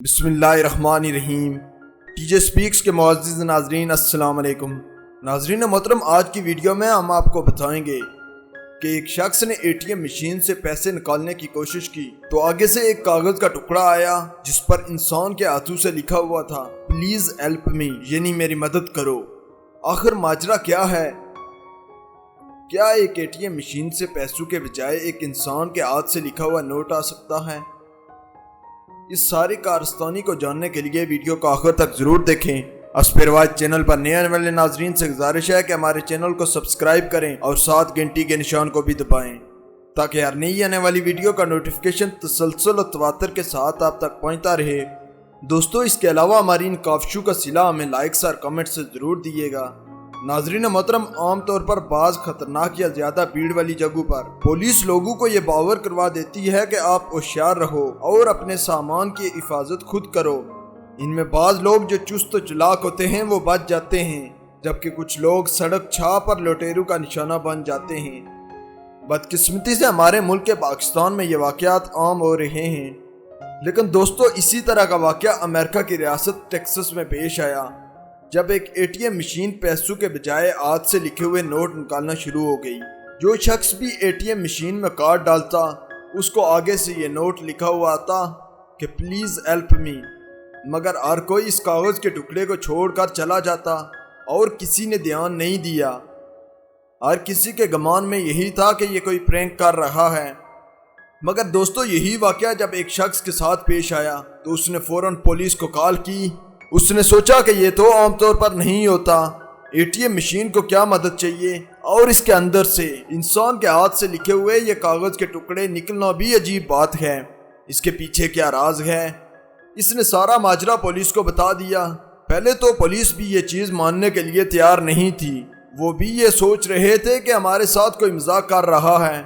بسم اللہ الرحمن الرحیم۔ ٹی جے سپیکس کے معزز ناظرین السلام علیکم۔ ناظرین محترم، آج کی ویڈیو میں ہم آپ کو بتائیں گے کہ ایک شخص نے اے ٹی ایم مشین سے پیسے نکالنے کی کوشش کی تو آگے سے ایک کاغذ کا ٹکڑا آیا جس پر انسان کے ہاتھوں سے لکھا ہوا تھا پلیز ہیلپ می، یعنی میری مدد کرو۔ آخر ماجرا کیا ہے؟ کیا ایک اے ٹی ایم مشین سے پیسوں کے بجائے ایک انسان کے ہاتھ سے لکھا ہوا نوٹ آ سکتا ہے؟ اس ساری کارستانی کو جاننے کے لیے ویڈیو کو آخر تک ضرور دیکھیں۔ اسپیروائز چینل پر نئے آنے والے ناظرین سے گزارش ہے کہ ہمارے چینل کو سبسکرائب کریں اور ساتھ گھنٹی کے نشان کو بھی دبائیں تاکہ ہر نئی آنے والی ویڈیو کا نوٹیفیکیشن تسلسل اور تواتر کے ساتھ آپ تک پہنچتا رہے۔ دوستو، اس کے علاوہ ہماری ان کاوشوں کا صلہ ہمیں لائکس اور کمنٹ سے ضرور دیجیے گا۔ ناظرین محترم، عام طور پر بعض خطرناک یا زیادہ بھیڑ والی جگہوں پر پولیس لوگوں کو یہ باور کروا دیتی ہے کہ آپ ہوشیار رہو اور اپنے سامان کی حفاظت خود کرو۔ ان میں بعض لوگ جو چست و چلاک ہوتے ہیں وہ بچ جاتے ہیں، جبکہ کچھ لوگ سڑک چھاپ پر لوٹیروں کا نشانہ بن جاتے ہیں۔ بدقسمتی سے ہمارے ملک کے پاکستان میں یہ واقعات عام ہو رہے ہیں، لیکن دوستو اسی طرح کا واقعہ امریکہ کی ریاست ٹیکساس میں پیش آیا، جب ایک اے ٹی ایم مشین پیسوں کے بجائے ہاتھ سے لکھے ہوئے نوٹ نکالنا شروع ہو گئی۔ جو شخص بھی اے ٹی ایم مشین میں کارڈ ڈالتا اس کو آگے سے یہ نوٹ لکھا ہوا آتا کہ پلیز ہیلپ می، مگر ہر کوئی اس کاغذ کے ٹکڑے کو چھوڑ کر چلا جاتا اور کسی نے دھیان نہیں دیا۔ ہر کسی کے گمان میں یہی تھا کہ یہ کوئی پرینک کر رہا ہے، مگر دوستو یہی واقعہ جب ایک شخص کے ساتھ پیش آیا تو اس نے فوراً پولیس کو کال کی۔ اس نے سوچا کہ یہ تو عام طور پر نہیں ہوتا، اے ٹی ایم مشین کو کیا مدد چاہیے، اور اس کے اندر سے انسان کے ہاتھ سے لکھے ہوئے یہ کاغذ کے ٹکڑے نکلنا بھی عجیب بات ہے۔ اس کے پیچھے کیا راز ہے؟ اس نے سارا ماجرا پولیس کو بتا دیا۔ پہلے تو پولیس بھی یہ چیز ماننے کے لیے تیار نہیں تھی، وہ بھی یہ سوچ رہے تھے کہ ہمارے ساتھ کوئی مذاق کر رہا ہے،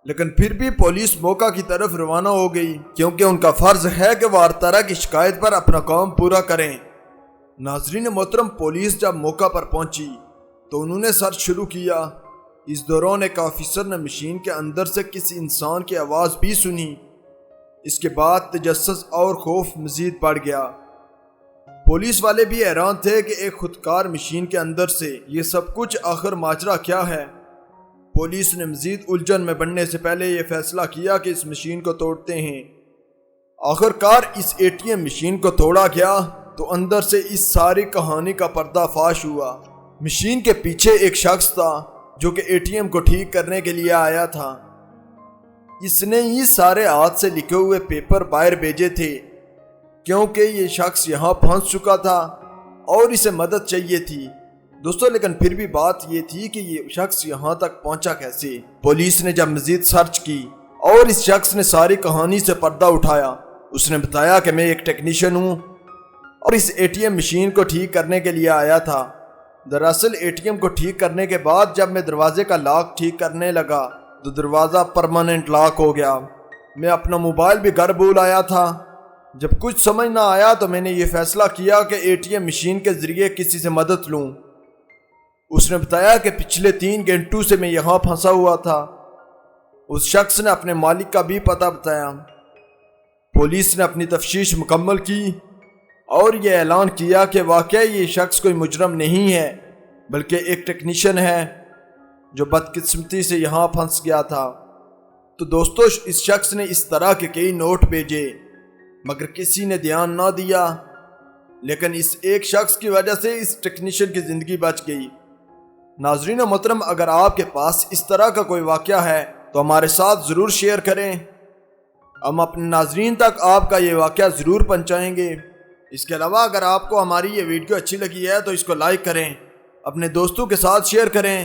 لیکن پھر بھی پولیس موقع کی طرف روانہ ہو گئی، کیونکہ ان کا فرض ہے کہ وہ ہر طرح کی شکایت پر اپنا کام پورا کریں۔ ناظرین محترم، پولیس جب موقع پر پہنچی تو انہوں نے سرچ شروع کیا۔ اس دوران ایک آفیسر نے مشین کے اندر سے کسی انسان کی آواز بھی سنی۔ اس کے بعد تجسس اور خوف مزید بڑھ گیا۔ پولیس والے بھی حیران تھے کہ ایک خودکار مشین کے اندر سے یہ سب کچھ، آخر ماجرا کیا ہے؟ پولیس نے مزید الجھن میں بڑھنے سے پہلے یہ فیصلہ کیا کہ اس مشین کو توڑتے ہیں۔ آخر کار اس اے ٹی ایم مشین کو توڑا گیا تو اندر سے اس ساری کہانی کا پردہ فاش ہوا۔ مشین کے پیچھے ایک شخص تھا جو کہ اے ٹی ایم کو ٹھیک کرنے کے لیے آیا تھا۔ اس نے یہ سارے ہاتھ سے لکھے ہوئے پیپر باہر بھیجے تھے، کیونکہ یہ شخص یہاں پھنس چکا تھا اور اسے مدد چاہیے تھی۔ دوستو لیکن پھر بھی بات یہ تھی کہ یہ شخص یہاں تک پہنچا کیسے؟ پولیس نے جب مزید سرچ کی اور اس شخص نے ساری کہانی سے پردہ اٹھایا، اس نے بتایا کہ میں ایک ٹیکنیشین ہوں اور اس اے ٹی ایم مشین کو ٹھیک کرنے کے لیے آیا تھا۔ دراصل اے ٹی ایم کو ٹھیک کرنے کے بعد جب میں دروازے کا لاک ٹھیک کرنے لگا تو دروازہ پرماننٹ لاک ہو گیا۔ میں اپنا موبائل بھی گھر بھول آیا تھا۔ جب کچھ سمجھ نہ آیا تو میں نے یہ فیصلہ کیا کہ اے ٹی ایم مشین کے ذریعے کسی سے مدد لوں۔ اس نے بتایا کہ پچھلے 3 گھنٹوں سے میں یہاں پھنسا ہوا تھا۔ اس شخص نے اپنے مالک کا بھی پتہ بتایا۔ پولیس نے اپنی تفتیش مکمل کی اور یہ اعلان کیا کہ واقعی یہ شخص کوئی مجرم نہیں ہے بلکہ ایک ٹیکنیشین ہے جو بدقسمتی سے یہاں پھنس گیا تھا۔ تو دوستو اس شخص نے اس طرح کے کئی نوٹ بھیجے مگر کسی نے دھیان نہ دیا، لیکن اس ایک شخص کی وجہ سے اس ٹیکنیشین کی زندگی بچ گئی۔ ناظرین محترم، اگر آپ کے پاس اس طرح کا کوئی واقعہ ہے تو ہمارے ساتھ ضرور شیئر کریں، ہم اپنے ناظرین تک آپ کا یہ واقعہ ضرور پہنچائیں گے۔ اس کے علاوہ اگر آپ کو ہماری یہ ویڈیو اچھی لگی ہے تو اس کو لائک کریں، اپنے دوستوں کے ساتھ شیئر کریں۔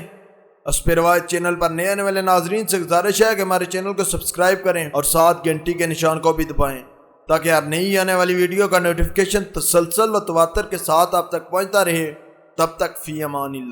اسپیروائز چینل پر نئے آنے والے ناظرین سے گزارش ہے کہ ہمارے چینل کو سبسکرائب کریں اور ساتھ گھنٹی کے نشان کو بھی دبائیں تاکہ ہر نئی آنے والی ویڈیو کا نوٹیفیکیشن تسلسل و تواتر کے ساتھ آپ تک پہنچتا رہے۔ تب تک فی امان اللہ۔